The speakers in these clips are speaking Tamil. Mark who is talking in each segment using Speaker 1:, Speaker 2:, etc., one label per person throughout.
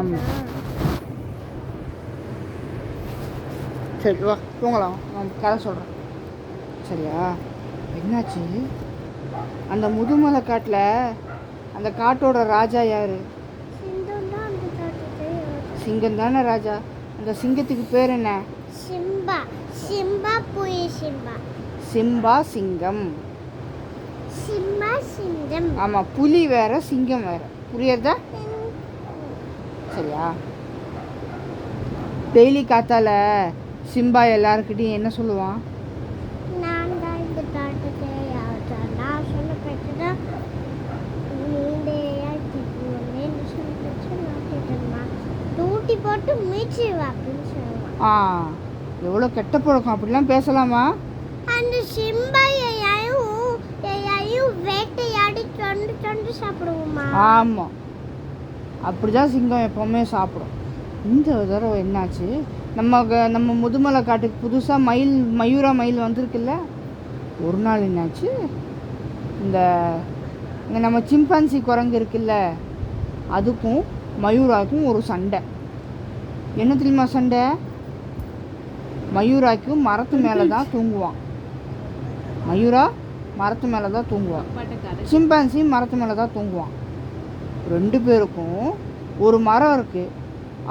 Speaker 1: ஆமாம். சரி வா தூங்கலாம், நான் கதை சொல்கிறேன் சரியா. என்னாச்சு, அந்த முதுமலை காட்டில் அந்த காட்டோட ராஜா யார்? சிங்கம் தானே ராஜா. அந்த சிங்கத்துக்கு பேர் என்ன?
Speaker 2: சிம்பா. சிம்பா புலி சிம்பா.
Speaker 1: சிம்பா சிங்கம்.
Speaker 2: சிம்பா சிங்கம்.
Speaker 1: ஆமாம், புலி வேற சிங்கம் வேற, புரியுறதா? சரியா. டெய்லி காத்தால சிம்பா எல்லாருக்கிட்டையும் என்ன சொல்லுவான்?
Speaker 2: நான் தான் இந்த காட்டுக்கு நான் சொன்ன பேச்சு டூட்டி போட்டு மீச்சு அப்படின்னு சொல்லுவான்.
Speaker 1: எவ்வளோ கெட்ட பழக்கம், அப்படிலாம் பேசலாமா?
Speaker 2: அந்த சிம்பா எதையும் வேட்டையாடி தொண்டு தொண்டு சாப்பிடுவோமா?
Speaker 1: ஆமாம், அப்படிதான் சிங்கம் எப்போவுமே சாப்பிடும். இந்த தடவை என்னாச்சு, நம்ம முதுமலை காட்டுக்கு புதுசாக மயூரா மயில் வந்திருக்குல்ல. ஒரு நாள் என்னாச்சு, இங்கே நம்ம சிம்பான்சி குரங்கு இருக்குல்ல, அதுக்கும் மயூராக்கும் ஒரு சண்டை. என்ன தெரியுமா சண்டை? மயூராக்கு மரத்து மேலே தான் தூங்குவான். மயூரா மரத்து மேலே தான் தூங்குவான், சிம்பான்சி மரத்து மேலே தான் தூங்குவான். ரெண்டு பேருக்கும் ஒரு மரம் இருக்குது,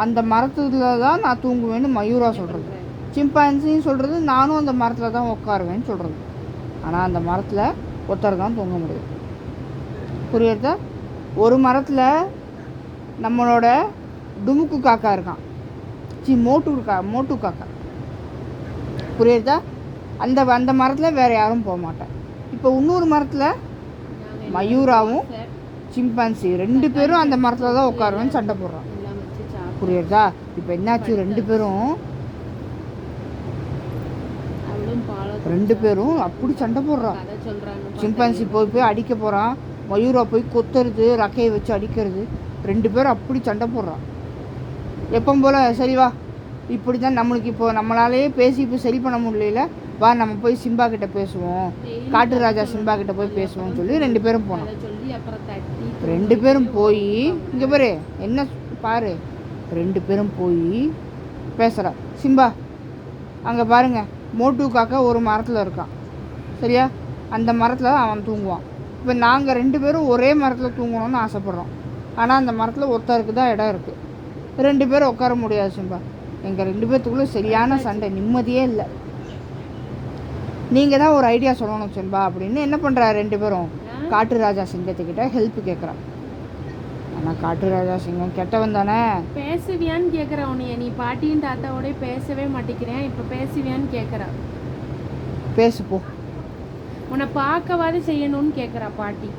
Speaker 1: அந்த மரத்துல தான் நான் தூங்குவேன்னு மயூரா சொல்கிறது. சிம்பான்சின்னு சொல்கிறது நானும் அந்த மரத்தில் தான் உட்காருவேன்னு சொல்கிறது. ஆனால் அந்த மரத்தில் ஒருத்தர் தான் தூங்க முடியும், புரியுறதா? ஒரு மரத்தில் நம்மளோட டுமுக்கு காக்கா இருக்கான், மோட்டு காக்கா, புரியுறதா? அந்த மரத்தில் வேறு யாரும் போக மாட்டேன். இப்போ இன்னொரு மரத்தில் மயூராவும் சிம்பான்சி ரெண்டு பேரும் அந்த மரத்தில் தான் உட்காருவேன்னு சண்டை போடுறான், புரியுறதா? இப்போ என்னாச்சு, ரெண்டு பேரும் அப்படி சண்டை போடுறான். சிம்பான்சி போய் அடிக்க போகிறான், மயூரா போய் கொத்துறது, ரக்கையை வச்சு அடிக்கிறது. ரெண்டு பேரும் அப்படி சண்டை போடுறான். எப்போ போல் சரி வா, இப்படி தான் நம்மளுக்கு இப்போ நம்மளாலேயே பேசி இப்போ சரி பண்ண முடியல, வா நம்ம போய் சிம்பா கிட்ட பேசுவோம், காட்டு ராஜா சிம்பா கிட்ட போய் பேசுவோம்னு சொல்லி ரெண்டு பேரும் போனோம். ரெண்டு பேரும் போய் இங்கே பாரு, என்ன பாரு, ரெண்டு பேரும் போய் பேசுகிறா. சிம்பா அங்கே பாருங்க, மோட்டு காக்கா ஒரு மரத்தில் இருக்கான் சரியா, அந்த மரத்தில் அவன் தூங்குவான். இப்போ நாங்கள் ரெண்டு பேரும் ஒரே மரத்தில் தூங்கணும்னு ஆசைப்பட்றோம், ஆனால் அந்த மரத்தில் ஒருத்தருக்கு தான் இடம் இருக்குது, ரெண்டு பேரும் உட்கார முடியாது சிம்பா. எங்கள் ரெண்டு பேர்த்துக்குள்ளே சரியான சண்டை, நிம்மதியே இல்லை. நீங்கள் தான் ஒரு ஐடியா சொல்லணும் சிம்பா அப்படின்னு என்ன பண்ணுறா, ரெண்டு பேரும் காட்டு ராஜா சிங்கத்துக்கிட்ட ஹெல்ப் கேட்குறான். ஆனால் காட்டு ராஜா சிங்கம் கெட்டவன் தானே.
Speaker 3: பேசுவியான்னு கேட்குற உன்னைய, நீ பாட்டியும் தாத்தாவோட பேசவே மாட்டேங்கிறேன், இப்போ பேசுவியான்னு கேட்குறா.
Speaker 1: பேசு போ,
Speaker 3: உன்னை பார்க்கவாது செய்யணும்னு கேட்குறா பாட்டி.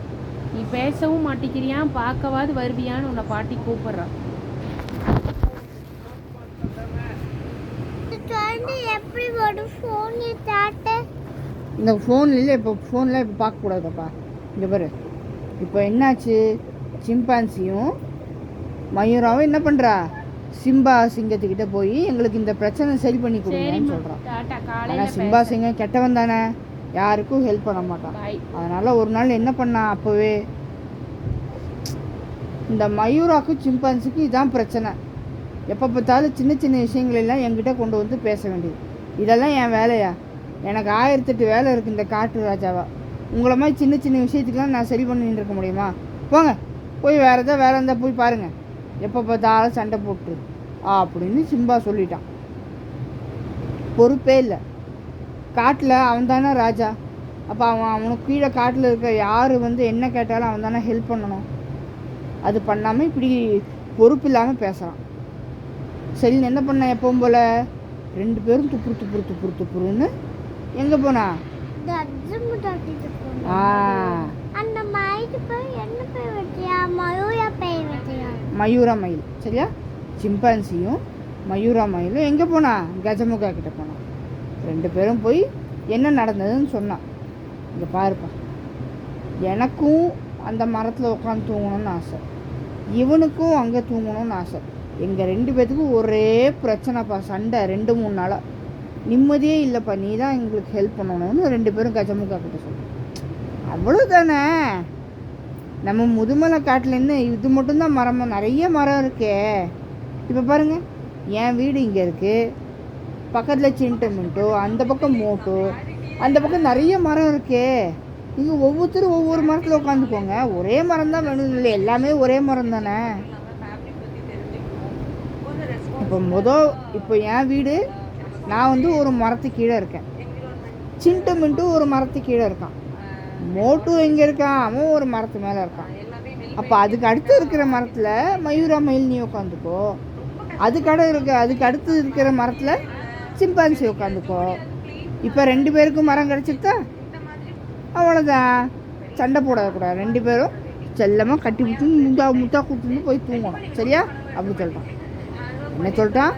Speaker 3: நீ பேசவும் மாட்டேங்கிறியான், பார்க்கவாது வருவியான்னு உன்னை பாட்டி கூப்பிட்றா.
Speaker 2: எப்படி ஒரு ஃபோன் தாட்ட
Speaker 1: இந்த ஃபோனில் இப்போ பார்க்கக்கூடாது பாப்பா. இங்கே பாரு, இப்போ என்னாச்சு, சிம்பான்சியும் மயூராவும் என்ன பண்ணுறா, சிம்பா சிங்கத்துக்கிட்ட போய் எங்களுக்கு இந்த பிரச்சனை சரி பண்ணி கொடுங்கன்னு சொல்கிறான். ஆனால் சிம்பா சிங்கம் கெட்டவன் தானே, யாருக்கும் ஹெல்ப் பண்ண மாட்டான். அதனால் ஒரு நாள் என்ன பண்ணா, அப்போவே இந்த மயூராக்கும் சிம்பான்சிக்கும் இதான் பிரச்சனை. எப்போ பார்த்தாலும் சின்ன சின்ன விஷயங்களெல்லாம் என்கிட்ட கொண்டு வந்து பேச வேண்டியது. இதெல்லாம் என் வேலையா? எனக்கு 1008 வேலை இருக்குது இந்த காட்டு ராஜாவா. உங்களை மாதிரி சின்ன சின்ன விஷயத்துக்கெலாம் நான் சரி பண்ணிட்டு இருக்க முடியுமா? போங்க போய் வேறு இருந்தால் போய் பாருங்கள், எப்போ பார்த்தாலும் சண்டை போட்டு அப்படின்னு சிம்பா சொல்லிட்டான். பொறுப்பே இல்லை, காட்டில் அவன் தானே ராஜா. அப்போ அவனுக்கு கீழே காட்டில் இருக்க யார் என்ன கேட்டாலும் அவன் தானே ஹெல்ப் பண்ணணும். அது பண்ணாமல் இப்படி பொறுப்பு இல்லாமல் பேசுகிறான். சரி என்ன பண்ண, எப்பவும் போல் ரெண்டு பேரும் துப்புருன்னு எங்கே போனா, மயூரா மயில் சரியா. சிம்பான்சியும் மயூரா மயிலும் எங்கே போனா, கஜமுகா கிட்ட போனான். ரெண்டு பேரும் போய் என்ன நடந்ததுன்னு சொன்னான். இங்கே பாருப்பா, எனக்கும் அந்த மரத்தில் உட்காந்து தூங்கணும்னு ஆசை, இவனுக்கும் அங்கே தூங்கணும்னு ஆசை. எங்கள் ரெண்டு பேத்துக்கும் ஒரே பிரச்சனைப்பா, சண்டை 2-3 நாளாக, நிம்மதியே இல்லைப்பா, நீ தான் எங்களுக்கு ஹெல்ப் பண்ணணும்னு ரெண்டு பேரும் கஜமுகா கிட்ட சொல்கிறேன். அவ்வளோதானே. நம்ம முதுமலை காட்டிலேருந்து இது மட்டும்தான் மரம், நிறைய மரம் இருக்கே. இப்போ பாருங்கள், என் வீடு இங்கே இருக்குது, பக்கத்தில் சின்டமின்ட்டோ, அந்த பக்கம் மோட்டோ, அந்த பக்கம் நிறைய மரம் இருக்கே. நீங்கள் ஒவ்வொருத்தரும் ஒவ்வொரு மரத்தில் உட்காந்துக்கோங்க. ஒரே மரம் தான் வேணும் இல்லை, எல்லாமே ஒரே மரம் தானே. இப்போ என் வீடு, நான் வந்து ஒரு மரத்துக்கு கீழே இருக்கேன், சின்டமின்ட்டு ஒரு மரத்துக்கு கீழே இருக்கான், மோட்டு எங்கே இருக்கான், அவன் ஒரு மரத்து மேலே இருக்கான். அப்போ அதுக்கு அடுத்து இருக்கிற மரத்தில் மயூரா மயில் நீ உட்காந்துக்கோ, அதுக்கு அடுத்து இருக்கிற மரத்தில் சிம்பான்சி உட்காந்துக்கோ. இப்போ 2 பேருக்கும் மரம் கிடச்சிருத்தா, அவ்வளோதான். சண்டை போடக்கூடாது, 2 பேரும் செல்லமாக கட்டி விட்டு முத்தா கொடுத்துட்டு போய் தூங்கணும், சரியா? அப்படி சொல்லிட்டான். என்ன சொல்லிட்டான்?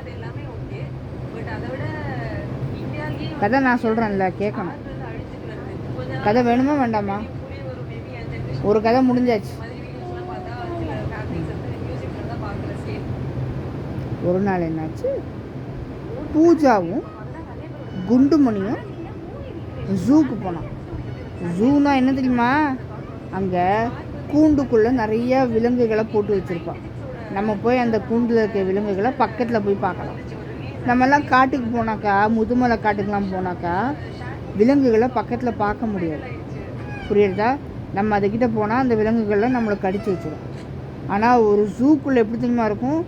Speaker 1: கதை நான் சொல்கிறேன்ல, கேட்கணும். கதை வேணுமா வேண்டாமா? ஒரு கதை முடிஞ்சாச்சு. ஒரு நாள் என்னாச்சு, பூஜாவும் குண்டுமணியும் ஜூக்கு போனான். ஜூனா என்ன தெரியுமா? அங்கே கூண்டுக்குள்ளே நிறைய விலங்குகளை போட்டு வச்சுருப்பான். நம்ம போய் அந்த கூண்டில் இருக்க விலங்குகளை பக்கத்தில் போய் பார்க்கலாம். நம்மெல்லாம் காட்டுக்கு போனாக்கா, முதுமலை காட்டுக்கெலாம் போனாக்கா விலங்குகளை பக்கத்தில் பார்க்க முடியாது, புரியுறதா? நம்ம அதுக்கிட்ட போனால் அந்த விலங்குகள்லாம் நம்மளை கடிச்சு வச்சிடும். ஆனால் ஒரு ஜூக்குள்ளே எப்படி தெரியுமா இருக்கும்,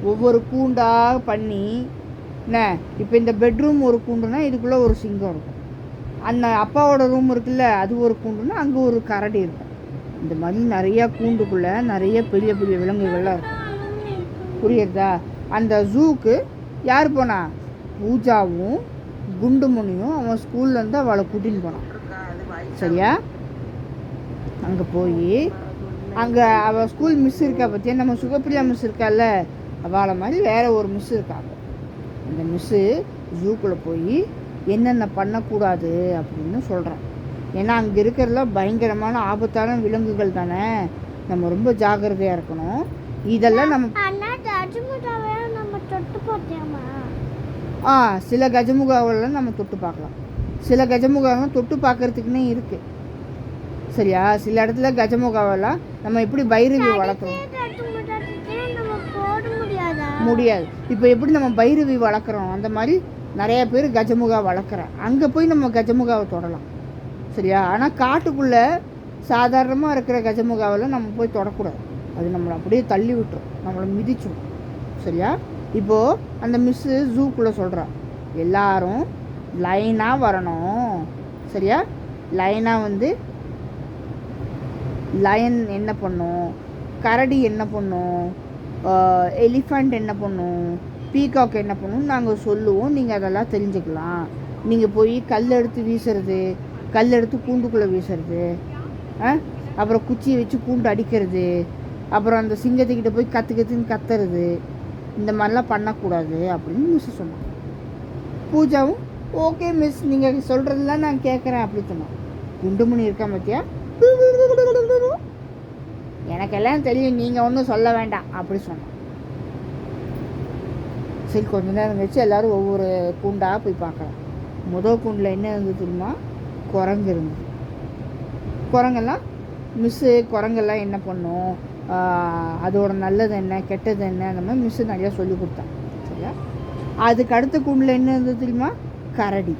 Speaker 1: ஒவ்வொரு கூண்டாக பண்ணி என்ன. இப்போ இந்த பெட்ரூம் ஒரு கூண்டுனா இதுக்குள்ளே ஒரு சிங்கம் இருக்கும், அந்த அப்பாவோட ரூம் இருக்குல்ல அது ஒரு கூண்டுனா அங்கே ஒரு கரடி இருக்கும். இந்த மாதிரி நிறையா கூண்டுக்குள்ளே நிறைய பெரிய பெரிய விலங்குகள்லாம் இருக்கும், புரியுறதா? அந்த ஜூக்கு யார் போனா? பூஜாவும் குண்டுமணியும் அவன் ஸ்கூல்லேருந்து அவளை கூட்டின்னு போனான், சரியா? அங்கே போய் அங்கே அவள் ஸ்கூல் மிஸ் இருக்கா பற்றியா, நம்ம சுகப்பிரியா மிஸ் இருக்கால, அவளை மாதிரி வேறு ஒரு மிஸ் இருக்காங்க. அந்த மிஸ்ஸு ஜூக்குள்ளே போய் என்னென்ன பண்ணக்கூடாது அப்படின்னு சொல்கிறேன். ஏன்னா அங்கே இருக்கிறதுலாம் பயங்கரமான ஆபத்தான விலங்குகள் தானே, நம்ம ரொம்ப ஜாக்கிரதையாக இருக்கணும். இதெல்லாம் நம்ம சில கஜமுகாவெல்லாம் நம்ம தொட்டு பார்க்கலாம். சில கஜமுகாவெல்லாம் தொட்டு பார்க்கறதுக்குன்னே இருக்குது, சரியா? சில இடத்துல கஜமுகாவெல்லாம் நம்ம எப்படி பைரவி வளர்க்குறோம் முடியாது. இப்போ எப்படி நம்ம பைரவி வளர்க்குறோம் அந்த மாதிரி நிறைய பேர் கஜமுகா வளர்க்குறேன். அங்கே போய் நம்ம கஜமுகாவை தொடலாம், சரியா? ஆனால் காட்டுக்குள்ளே சாதாரணமாக இருக்கிற கஜமுகாவெல்லாம் நம்ம போய் தொடக்கூடாது, அது நம்மளை அப்படியே தள்ளி விட்டுரும், நம்மளை மிதிச்சிடும், சரியா? இப்போது அந்த மிஸ்ஸு ஜூக்குள்ளே சொல்கிறா, எல்லாரும் லைனாக வரணும், சரியா? லைனாக வந்து லயன் என்ன பண்ணும், கரடி என்ன பண்ணும், எலிஃபண்ட் என்ன பண்ணும், பீகாக் என்ன பண்ணும் நாங்கள் சொல்லுவோம், நீங்கள் அதெல்லாம் தெரிஞ்சுக்கலாம். நீங்கள் போய் கல் எடுத்து வீசுறது, கல் எடுத்து கூண்டுக்குள்ளே வீசுறது, அப்புறம் குச்சியை வச்சு கூண்டு அடிக்கிறது, அப்புறம் அந்த சிங்கத்துக்கிட்ட போய் கற்றுன்னு கத்துறது, இந்த மாதிரிலாம் பண்ணக்கூடாது அப்படின்னு மிஸ் சொன்னான். பூஜாவும் ஓகே மிஸ், நீங்கள் சொல்கிறதுலாம் நான் கேட்குறேன் அப்படி சொன்னான். குண்டுமணி இருக்கா பார்த்தியா, எனக்கெல்லாம் தெரியும், நீங்கள் ஒன்றும் சொல்ல வேண்டாம் அப்படி சொன்னான். சரி, கொஞ்ச நேரம் கழிச்சு எல்லோரும் ஒவ்வொரு கூண்டாக போய் பார்க்கலாம். முதல் கூண்டில் என்ன இருந்தது தெரியுமா? குரங்கு இருந்தது. குரங்கெல்லாம் மிஸ்ஸு குரங்கெல்லாம் என்ன பண்ணும், அதோட நல்லது என்ன கெட்டது என்ன, அந்த மாதிரி மிஸ்ஸு நிறையா சொல்லி கொடுத்தாங்க, சரியா? அதுக்கு அடுத்த கூண்டில் என்ன இருந்தது தெரியுமா? கரடி.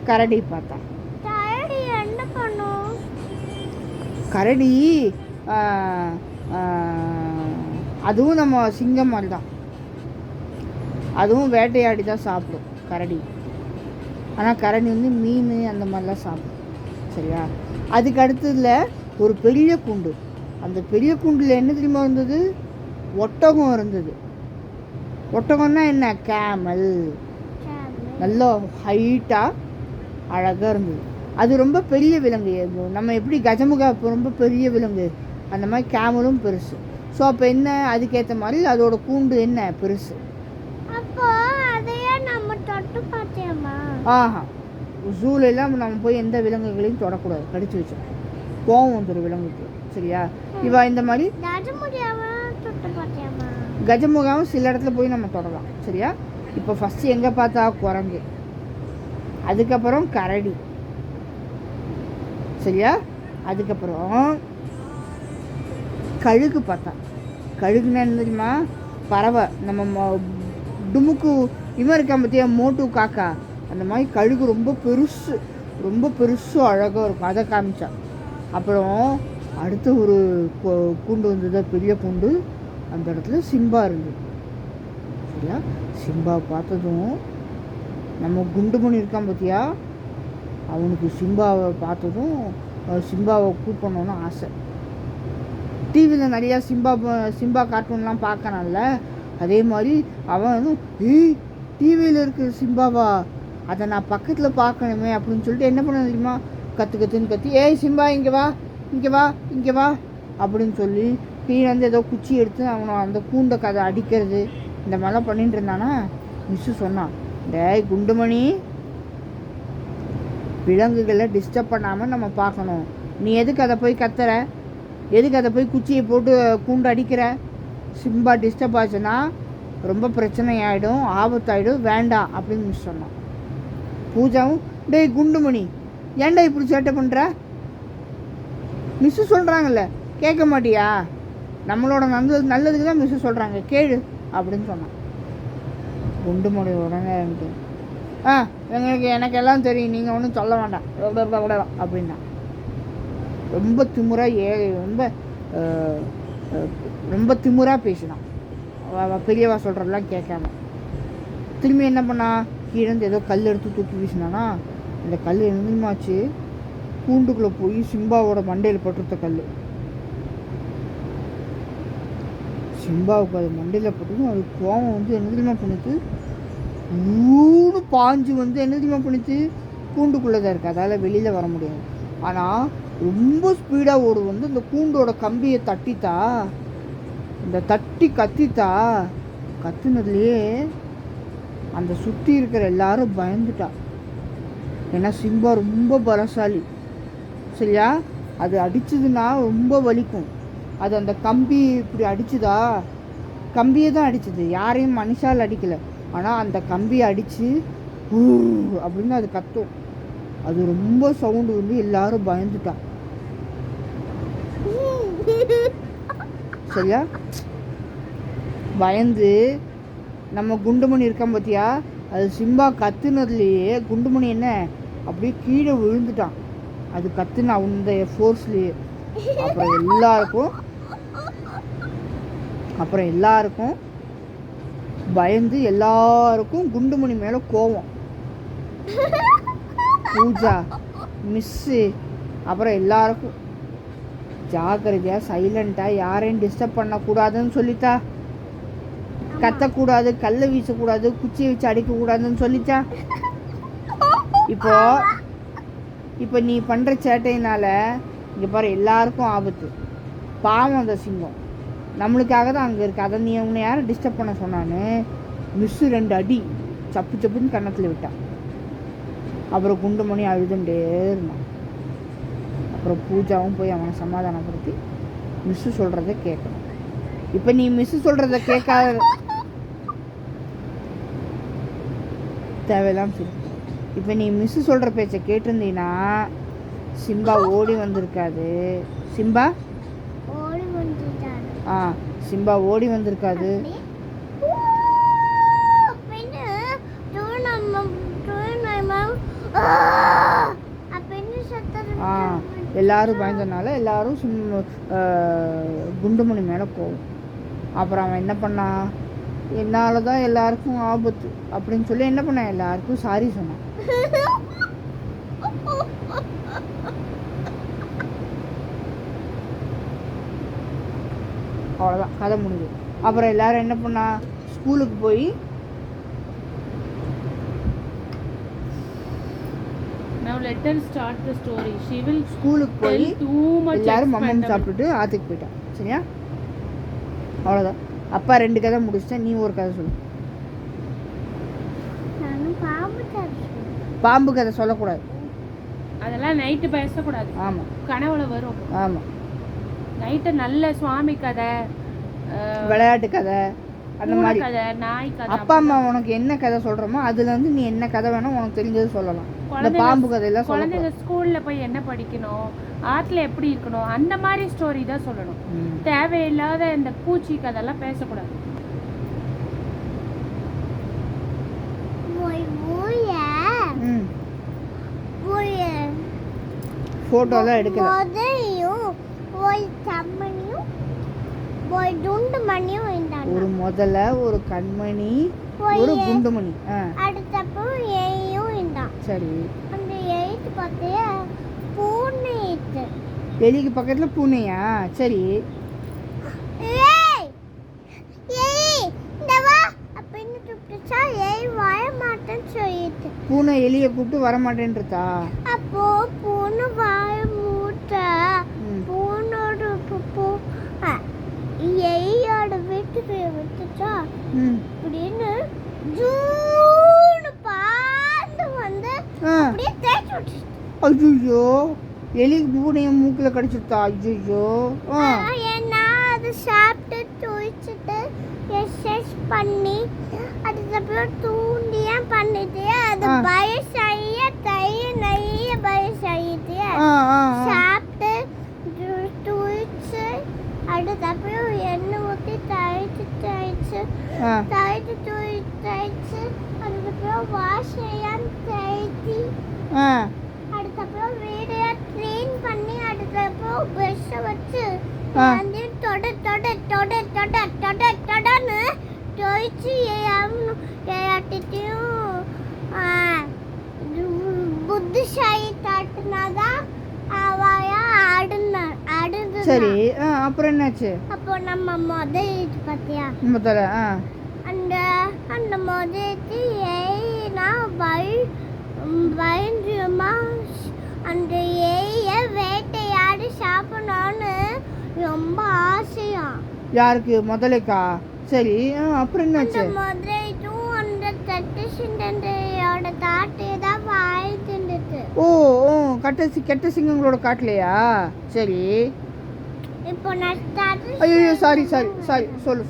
Speaker 1: கரடி பார்த்தான். கரடி அதுவும் நம்ம சிங்கம் மாதிரி தான், அதுவும் வேட்டையாடி தான் சாப்பிடும் கரடி. ஆனால் கரடி வந்து மீன் அந்த மாதிரிலாம் சாப்பிடும், சரியா? அதுக்கு அடுத்ததில் ஒரு பெரிய கூண்டு. அந்த பெரிய கூண்டில் என்ன தெரியுமா இருந்தது? ஒட்டகம் இருந்தது. ஒட்டகம்னா என்ன? கேமல். நல்லா ஹைட்டாக அழகாக இருந்தது. அது ரொம்ப பெரிய விலங்கு. நம்ம எப்படி கஜமுகா ரொம்ப பெரிய விலங்கு, அந்த மாதிரி கேமலும் பெருசு. ஸோ அப்போ என்ன, அதுக்கேற்ற மாதிரி அதோட கூண்டு என்ன பெருசு. ஜூலெல்லாம் நம்ம போய் எந்த விலங்குகளையும் தொடக்கூடாது, கடிச்சு வச்சோம், கோவம் வந்துடும் விலங்குக்கு, சரியா? இவ இந்த மாதிரி கஜமுகாவும் சில இடத்துல போய் நம்ம தொடலாம், சரியா? இப்போ ஃபஸ்ட்டு எங்கே பார்த்தா குரங்கு, அதுக்கப்புறம் கரடி, சரியா? அதுக்கப்புறம் கழுகு பார்த்தா. கழுகுன்னா என்ன தெரியுமா? பறவை. நம்ம டுமுக்கு இவன் இருக்கான் பார்த்தியா, மோட்டு காக்கா, அந்த மாதிரி கழுகு ரொம்ப பெருசு, ரொம்ப பெருசு, அழகாக இருக்கும். அதை காமிச்சா. அப்புறம் அடுத்த ஒரு கூண்டு வந்தது, பெரிய கூண்டு. அந்த இடத்துல சிம்பா இருந்தது. சரியா? சிம்பா பார்த்ததும் நம்ம குண்டுமணி இருக்கான் பார்த்தியா, அவனுக்கு சிம்பாவை பார்த்ததும் சிம்பாவை கூப்பிடணுன்னு ஆசை. டிவியில் நிறையா சிம்பா கார்ட்டூன்லாம் பார்க்கறான்ல, அதே மாதிரி அவன் வந்து டிவியில் இருக்கிற சிம்பாவா, அதை நான் பக்கத்தில் பார்க்கணுமே அப்படின்னு சொல்லிட்டு என்ன பண்ண தெரியுமா, கற்றுன்னு கத்தி, ஏய் சிம்பா இங்கே வா, இங்கே வா, இங்கே வா அப்படின்னு சொல்லி கீழே வந்து ஏதோ குச்சி எடுத்து அவனை அந்த கூண்டை கதை அடிக்கிறது இந்த மாதிரிலாம் பண்ணிட்டு இருந்தானா. மிஸ்ஸு சொன்னான், டேய் குண்டுமணி, விலங்குகளை டிஸ்டர்ப் பண்ணாமல் நம்ம பார்க்கணும். நீ எதுக்கு அதை போய் கத்துற, எதுக்கு அதை போய் குச்சியை போட்டு கூண்டு அடிக்கிற? சிம்பா டிஸ்டர்ப் ஆச்சுன்னா ரொம்ப பிரச்சனை ஆகிடும், ஆபத்தாயிடும், வேண்டாம் அப்படின்னு மிஸ் சொன்னான். பூஜாவும், டேய் குண்டுமணி, ஏன்டா இப்படி சேட்டை பண்ணுற? மிஸ்ஸு சொல்கிறாங்கல்ல, கேட்க மாட்டியா? நம்மளோட நல்லதுக்கு தான் மிஸ்ஸு சொல்கிறாங்க, கேளு அப்படின்னு சொன்னான். குண்டுமணி உடனே எனக்கு எல்லாம் தெரியும், நீங்கள் ஒன்றும் சொல்ல வேண்டாம் அப்படின்னா. ரொம்ப திமுறாக ரொம்ப திமுறாக பேசினான். பெரியவா சொல்கிறதெல்லாம் கேட்காம. திரும்பி என்ன பண்ணா, கீழேருந்து ஏதோ கல் எடுத்து தூக்கி வீசினானா. அந்த கல் என்னமாச்சு, கூண்டுக்குள்ளே போய் சிம்பாவோட மண்டையில் பட்டுருத்த கல். சிம்பாவுக்கு அது மண்டையில் பட்டதும் அது கோவம் வந்து என்ன தெரியுமா பண்ணுது, ஊடு பாஞ்சு வந்து என்ன தெரியுமா பண்ணுச்சு, கூண்டுக்குள்ளே தான் இருக்குது, அதால் வெளியில் வர முடியாது. ஆனால் ரொம்ப ஸ்பீடாக ஓடு வந்து இந்த கூண்டோட கம்பியை தட்டித்தா, இந்த தட்டி கத்தித்தா. கத்துனதுலேயே அந்த சுற்றி இருக்கிற எல்லாரும் பயந்துட்டா. ஏன்னா சிம்பா ரொம்ப பலசாலி. சரியா? அது அடிச்சதுன்னா ரொம்ப வலிக்கும். அது அந்த கம்பி இப்படி அடிச்சுதா, கம்பியை தான் அடிச்சுது, யாரையும் மனுஷால் அடிக்கலை. ஆனால் அந்த கம்பியை அடித்து அப்படின்னு அது கத்தும். அது ரொம்ப சவுண்டு வந்து எல்லாரும் பயந்துட்டா. சரியா? பயந்து நம்ம குண்டுமணி இருக்கான் பார்த்தியா, அது சிம்பா கத்துனதுலேயே குண்டுமணி என்ன அப்படியே கீழே விழுந்துட்டான். அது கத்துன அந்த ஃபோர்ஸ்லேயே. அப்புறம் எல்லாருக்கும் பயந்து எல்லாருக்கும் குண்டுமணி மேலே கோவம். பூஜா, மிஸ்ஸு, அப்புறம் எல்லாருக்கும் ஜாக்கிரதையாக சைலண்ட்டாக யாரையும் டிஸ்டர்ப் பண்ணக்கூடாதுன்னு சொல்லித்தா. கத்தக்கூடாது, கல்லை வீசக்கூடாது, குச்சியை வச்சு அடிக்கக்கூடாதுன்னு சொல்லித்தா. இப்போ நீ பண்ணுற சேட்டையினால் இங்கே பாரு எல்லாருக்கும் ஆபத்து. பாவம் அந்த சிங்கம் நம்மளுக்காக தான் அங்கே இருக்குது. அதை நீ உன்னை யாரும் டிஸ்டர்ப் பண்ண சொன்னான்னு மிஸ்ஸு 2 அடி சப்பு சப்புன்னு கன்னத்தில் விட்டான். அப்புறம் குண்டுமணி அழுதுண்டே இருந்தான். அப்புறம் பூஜாவும் போய் அவனை சமாதானப்படுத்தி மிஸ்ஸு சொல்கிறத கேட்கணும். இப்போ நீ மிஸ்ஸு சொல்கிறத கேட்காத தேவையில்லாம சொல்லு. இப்போ நீ மிஸ்ஸு சொல்கிற பேச்சை கேட்டிருந்தீன்னா சிம்பா ஓடி வந்திருக்காது. சிம்பா சிம்பா ஓடி வந்திருக்காது. எல்லாரும் பயந்தனால எல்லாரும் குண்டுமணி மேலே போகும். அப்புறம் அவன் என்ன பண்ணான், என்னால் தான் எல்லாருக்கும் ஆபத்து அப்படின்னு சொல்லி என்ன பண்ணான், எல்லாருக்கும் சாரி சொன்னான். அவ்வளோதான், கதை முடிஞ்சு. அப்புறம் எல்லாரும் என்ன பண்ணா, ஸ்கூலுக்கு போய் ஸ்கூலுக்கு போய் எல்லாரும் மம்மம் சாப்பிட்டுட்டு ஆற்றுக்கு போயிட்டான். சரியா? அவ்வளோதான். அப்பா 2 கதை முடிச்சிட்டேன், நீ ஒரு கதை சொல்லு. பாம்பு கதை சொல்லக்கூடாது,
Speaker 3: அதெல்லாம் நைட்டு பேசக்கூடாது.
Speaker 1: ஆமாம்,
Speaker 3: கனவுல வரும்.
Speaker 1: ஆமாம்,
Speaker 3: நைட்டு நல்ல சுவாமி கதை,
Speaker 1: விளையாட்டு கதை, அந்த மாதிரி
Speaker 3: கதை, நாய் கதை.
Speaker 1: அப்பா அம்மா உனக்கு என்ன கதை சொல்கிறோமோ அதில் வந்து நீ என்ன கதை வேணும் உனக்கு தெரிஞ்சது சொல்லலாம். இந்த பாம்பு கதையெல்லாம் சொல்லலாம்.
Speaker 3: குழந்தைங்க ஸ்கூல்ல போய் என்ன படிக்கணும், ஆத்துல எப்படி இருக்கணும், அந்த மாதிரி ஸ்டோரி தான் சொல்லணும். தேவையில்லாத இந்த பூச்சி கதையெல்லாம் பேசக்கூடாது.
Speaker 1: ஃபோட்டோலாம் எடுக்கலாம். ஒரு முதல்ல ஒரு கண்மணி ஒரு குண்டுமணி.
Speaker 2: அடுத்தப்போ ஏயும் இந்தான்.
Speaker 1: சரி.
Speaker 2: அந்த எயிட் பார்த்தியா பூனை எயிட்.
Speaker 1: எலிக்கு பக்கத்துல பூனையா? சரி.
Speaker 2: ஏய் ஏய் இந்த வா அப்படின்னு கூப்பிட்டுச்சா ஏய் வர மாட்டேன்னு சொல்லிட்டு.
Speaker 1: பூனை எலியை கூப்பிட்டு வர மாட்டேன்றதா?
Speaker 2: அப்போ பூனை வாய மூட்ட பூனோட பூ ஏயோட வீட்டுக்கு விட்டுச்சா அப்படின்னு ஜூன்னு பார்த்து வந்து அப்படியே தேய்ச்சி விட்டுச்சு.
Speaker 1: ஐயோ எலி பூனையை மூக்கில் கடிச்சுட்டா? ஐயோ.
Speaker 2: ஏன்னா அது சாப்பிட்டு துவைச்சிட்டு எக்ஸசைஸ் பண்ணி அதுக்கப்புறம் தூண்டியா பண்ணிட்டு அது பயசாய நெய்ய பயசாயிட்டு சாப்பிட்டு துவைச்சு அதுக்கப்புறம் எண்ணெய் ஊற்றி தேய்ச்சி அதுக்கப்புறம் வாஷ் செய்யாம தேய்ச்சி அதுக்கப்புறம் வீடியோ க்ளீன் பண்ணி அதுக்கப்புறம் ப்ரஷ் வச்சு தொடன்னு தேய்ச்சி ஏட்டியும் புத்திசாலி தாட்டினாதான்
Speaker 1: சரி. அப்புறம் என்னாச்சு?
Speaker 2: அப்போ நம்ம முதல் பார்த்தியா
Speaker 1: முதல்ல
Speaker 2: அந்த அந்த முதலுக்கு ஏய்னா பயந்துமா அந்த ஏய வேட்டையாடி சாப்பிடணும்னு ரொம்ப ஆசையா.
Speaker 1: யாருக்கு? முதலைக்கா? சரி. அப்புறம் என்னாச்சு?
Speaker 2: முதலைக்கும் அந்த தட்டு சிண்டோட தாட்டே தான் வாழ்ந்துட்டு.
Speaker 1: ஓ கெட்ட சிங்கங்களோட காட்டலையா? சரி.
Speaker 2: இப்போ நான்
Speaker 1: ஐயோ சாரி சொல்லு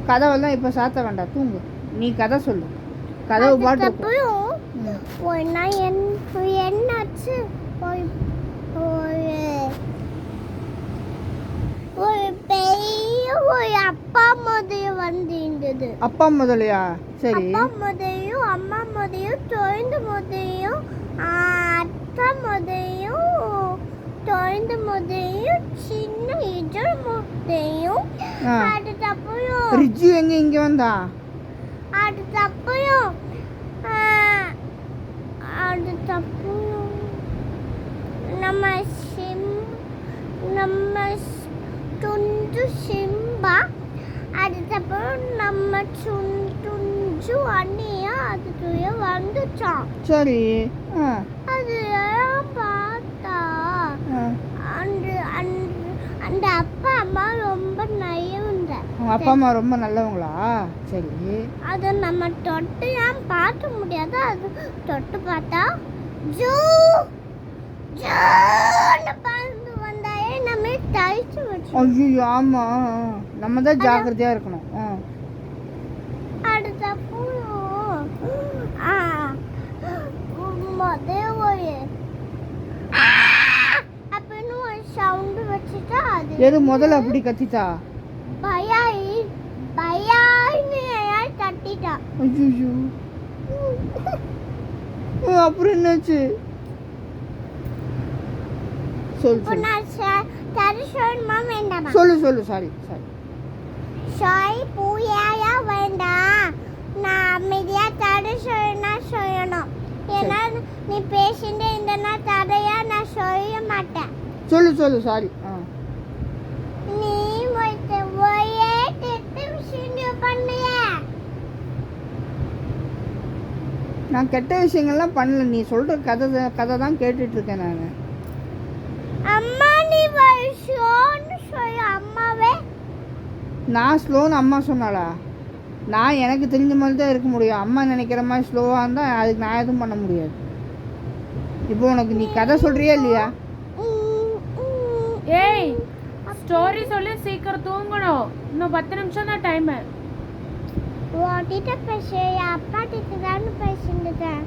Speaker 1: கதவெல்லாம் இப்போ சாத்த வேண்டாம், தூங்கு. நீ கதை சொல்லு. கதவு பாட்டு
Speaker 2: என்னாச்சு? ஒரு பெரிய ஒரு அப்பா முதலைய வந்திருந்தது.
Speaker 1: அப்பா முதலையா? சரி.
Speaker 2: அப்பா முதலையும் அம்மா முதலையும் தொய்ந்த முதலையும் அத்தா முதலையும் தொய்ந்த முதலையும் சின்ன இதழ் முதலையும் அதுக்கப்புறம்
Speaker 1: ரிஜு இங்க வந்தா
Speaker 2: அதுக்கப்புறம் நம்ம துண்டு சிம்பா அதுக்கப்புறம் நம்ம துண்டு அண்ணியா அதுக்குள்ள வந்துச்சான்.
Speaker 1: சரி.
Speaker 2: அது பார்த்தா அந்த அப்பா அம்மா ரொம்ப நல்லவங்க.
Speaker 1: அப்பா அம்மா ரொம்ப நல்லவங்களா? சரி.
Speaker 2: அதை நம்ம தொட்டு ஏன் பார்க்க முடியாது. அது தொட்டு பார்த்தா பறந்து வந்தாயே நம்ம தயிச்சு வச்சு.
Speaker 1: ஐயோ ஆமா, நம்ம தான் ஜாக்கிரதையா இருக்கணும்.
Speaker 2: அப்படின்னு ஒரு சவுண்ட் வச்சுட்டா அது
Speaker 1: எது முதல்ல அப்படி கத்திட்டா?
Speaker 2: பயான்னு தட்டிட்டா.
Speaker 1: ஐயோ அப்புறம் என்னாச்சு? சொல்லு. சாரி
Speaker 2: பூயா வேண்டாம். நான் அமைதியா தடை சொல்லணும். ஏன்னா நீ பேசிட்டு இருந்தனா தடையா நான் சொல்ல மாட்டேன்.
Speaker 1: சொல்லு சாரி.
Speaker 2: நீ ஒரே கெட்ட விஷயம் பண்ணிய.
Speaker 1: நான் கெட்ட விஷயங்கள்லாம் பண்ணல. நீ சொல்ற கதை தான் கேட்டுட்டு இருக்கேன் நான்.
Speaker 2: அம்மா நீ ஸ்லோன்னு சொல்ல. அம்மாவே
Speaker 1: நான் ஸ்லோன்னு அம்மா சொன்னாளா? நான் எனக்கு தெரிஞ்ச மாதிரி தான் இருக்க முடியும். அம்மா நினைக்கிற மாதிரி ஸ்லோவாக இருந்தால் அதுக்கு நான் எதுவும் பண்ண முடியாது. இப்போ உனக்கு நீ கதை சொல்கிறியா இல்லையா?
Speaker 3: ஏய் ஸ்டோரி சொல்லி சீக்கிரம் தூங்கணும். இன்னும் 10 நிமிஷம் தான் டைம்.
Speaker 2: ஓட்டிட்ட பேச அப்பா கிட்ட தான் பேசிட்டேன்.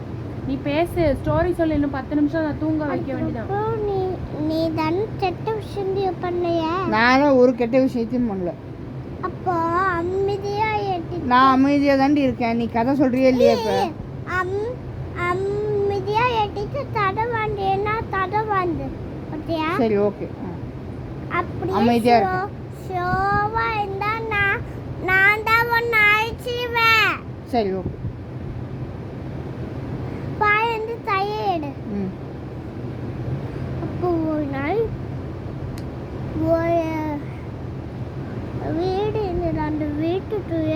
Speaker 3: நீ பேசு. ஸ்டோரி சொல்லி இன்னும் 10 நிமிஷம் தான், தூங்க வைக்க வேண்டியதான்.
Speaker 2: அப்புறம் நீ தான் கெட்ட விஷயம் பண்ணலைய.
Speaker 1: நானும் ஒரு கெட்ட விஷயத்தையும் பண்ணல.
Speaker 2: அப்போ அமைதியா ஏட்டி.
Speaker 1: நான் அமைதியா தாண்டி இருக்கேன். நீ கதை சொல்றியே இல்லையா இப்ப?
Speaker 2: அமைதியா ஏட்டிட்டு தட வாண்டேன்னா தட வாண்டு. ஓகேயா?
Speaker 1: சரி ஓகே.
Speaker 2: அப்படியே
Speaker 1: அமைதியா இரு.
Speaker 2: ஷோவா இருந்தா நான் தான் ஒன்னு அழிச்சிடுவேன்.
Speaker 1: சரி ஓகே.
Speaker 2: பாயந்து தயேடு.
Speaker 1: ம்.
Speaker 2: அப்போ ஒரு நாள் ஒரு வீடு இருந்தது. அந்த வீட்டுக்குள்ள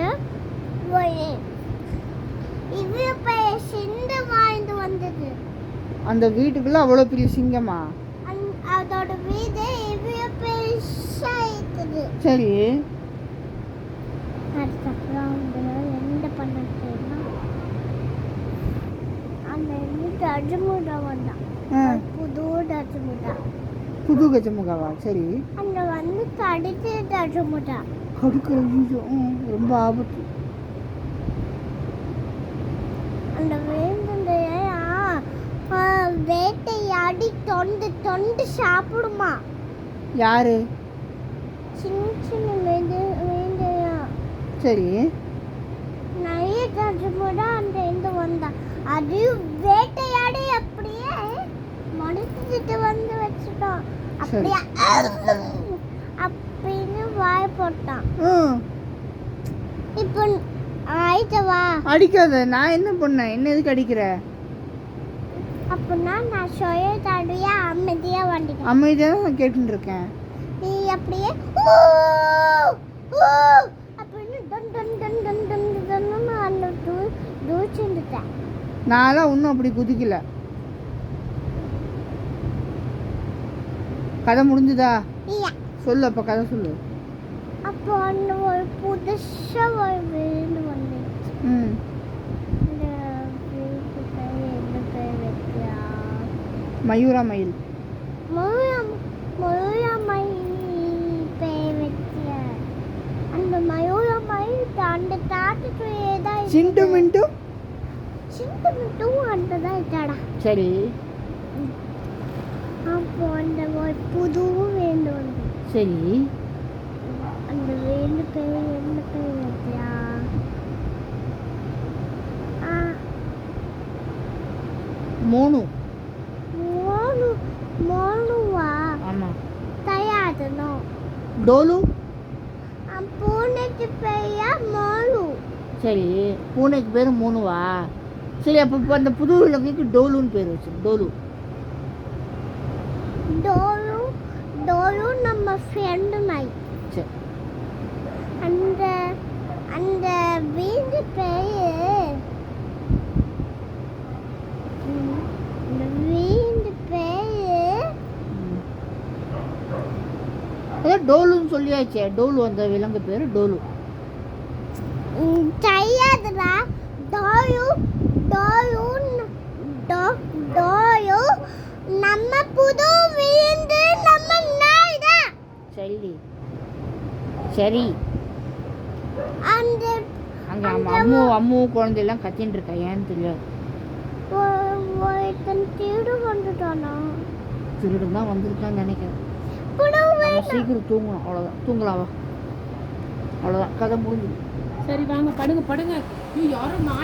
Speaker 2: ஒரு இவ்வளோ பெரிய சிந்து வாழ்ந்து வந்தது.
Speaker 1: அந்த வீட்டுக்குள்ள அவ்வளோ பெரிய சிங்கமா?
Speaker 2: அதோட வீடு இவ்வளோ பெருசா இருக்குது.
Speaker 1: சரி.
Speaker 2: அதுக்கப்புறம் அவங்க என்ன பண்ணா அந்த டஜ்முடா வந்தான். புது டஜ்முடா.
Speaker 1: புது கஜமுகாவா? சரி.
Speaker 2: அந்த வந்து கடிச்சு டஜ்முடா.
Speaker 1: கடுக்கிற ரொம்ப ஆபத்து.
Speaker 2: அந்த வேந்தந்தைய வேட்டையாடி தொண்டு சாப்பிடுமா.
Speaker 1: யாரு?
Speaker 2: சின்ன சின்ன வேந்தையா.
Speaker 1: சரி.
Speaker 2: நிறைய டஜ்முடா அந்த இருந்து வந்தான். அதையும் வேட்டையாடி அப்படியே மடிச்சுட்டு வந்து வச்சுட்டான். அப்படியே அப்படின்னு வாய் போட்டான். இப்போ ஆயிட்டவா?
Speaker 1: அடிக்காத. நான் என்ன பண்ணேன்? என்ன எதுக்கு அடிக்கிற?
Speaker 2: அப்படின்னா நான் சொல்ல தடுவியா அமைதியா வந்துட்டேன்.
Speaker 1: அமைதியா நான் கேட்டுட்டு இருக்கேன்.
Speaker 2: நீ அப்படியே அப்படின்னு done done done done done done அந்த தூச்சுட்டேன்.
Speaker 1: நான்லாம் ஒன்றும் அப்படி குதிக்கல. கதை முடிஞ்சுதா?
Speaker 2: இல்ல.
Speaker 1: சொல்லு அப்போ கதை சொல்லு.
Speaker 2: அப்போ அந்த ஒரு புதுசா ஒரு வீடு வந்துச்சு. இந்த வீட்டு பேர் என்ன பேர் வைக்கியா?
Speaker 1: மயூரா மயில்.
Speaker 2: மயூரமயில் பேர் வைக்கிய. அந்த மயூரமயில் அந்த தாத்துக்கு ஏதாவது
Speaker 1: சிண்டு மிண்டு.
Speaker 2: சிண்டு மிண்டு அந்த தான் இருக்காடா.
Speaker 1: சரி.
Speaker 2: அப்போ அந்த ஒரு புது வீடு வந்து.
Speaker 1: சரி.
Speaker 2: அந்த வீடு பேர் என்ன பேர் வைக்கியா?
Speaker 1: மோனு.
Speaker 2: மோனுவா?
Speaker 1: ஆமாம்.
Speaker 2: தயாதனோ.
Speaker 1: டோலு.
Speaker 2: பூனைக்கு பெய்யா மோனு.
Speaker 1: சரி. பூனைக்கு பேர் மோனுவா? சரி. அப்போ இப்போ அந்த புது விலங்குக்கு டோலுன்னு பேர் வச்சு. டோலு.
Speaker 2: டோலு. டோலு நம்ம ஃப்ரெண்டு நாய்.
Speaker 1: சரி.
Speaker 2: அந்த அந்த வீடு பேர் இந்த வீடு பேர்
Speaker 1: அதான் டோலுன்னு சொல்லியாச்சே. டோலு அந்த விலங்கு பேர் டோலு.
Speaker 2: தெரியாதுடா. டோலு டோலு டோலு நம்ம புது வீடு நம்ம நாய் தான்.
Speaker 1: சரி. சரி.
Speaker 2: அந்த
Speaker 1: அங்கே அம்மு குழந்தையெல்லாம் கத்தின்னு இருக்கா. ஏன்னு தெரியாது.
Speaker 2: ஒருத்தன் திருடு வந்துட்டானா?
Speaker 1: திருடன் தான் வந்திருக்கான்னு நினைக்கிறேன். சீக்கிரம் தூங்கணும். அவ்வளோதான். தூங்கலாவா? அவ்வளோதான். கதை முடிஞ்சு.
Speaker 3: சரி வாங்க படுங்க. யாரும் நாய்